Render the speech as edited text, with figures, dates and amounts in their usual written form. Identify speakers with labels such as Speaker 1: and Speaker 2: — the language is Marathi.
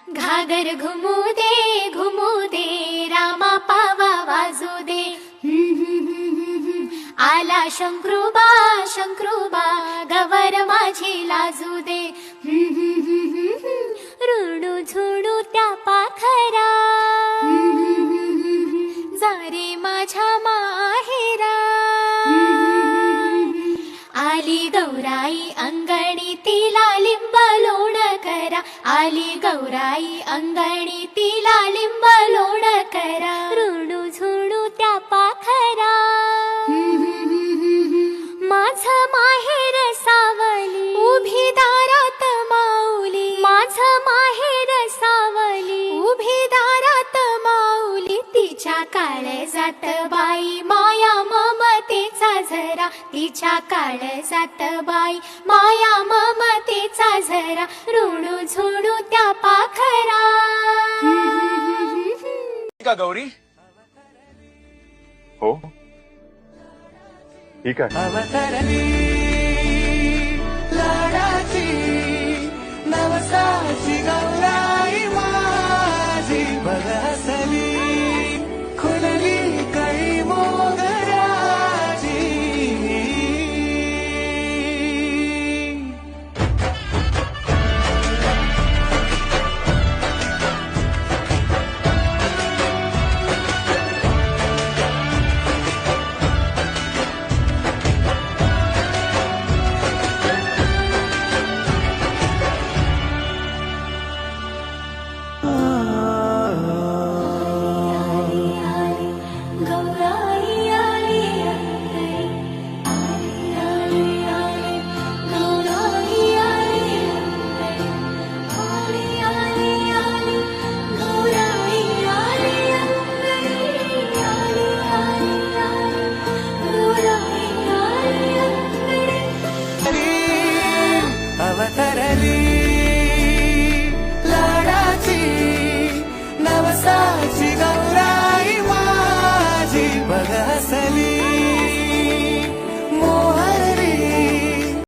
Speaker 1: घागर घुमू दे रामा पावा वाजू दे. आला शंकरूबा गवर माझी लाजू दे. रुणू झुणू त्या पाखरा जारे माझ्या माहेरा. आली गौराई अंगणी तिला लिंब लोण करा. आली गौराई अंगणी तिला लिंब लोण करा. रुणू झुणू त्या पाखरा माझं माहेर सावली उभी दारात माऊली. माझं माहेर सावली उभी दारात माऊली. तिच्या काळजात बाई माया ममतेचा झरा. तिच्या काळजात बाई माया ममतेचा झरा. रुणू झुणू त्या पाखरा.
Speaker 2: का गौरी?
Speaker 3: हो ठीक आहे.
Speaker 4: अवतरली लाडाची नवसाची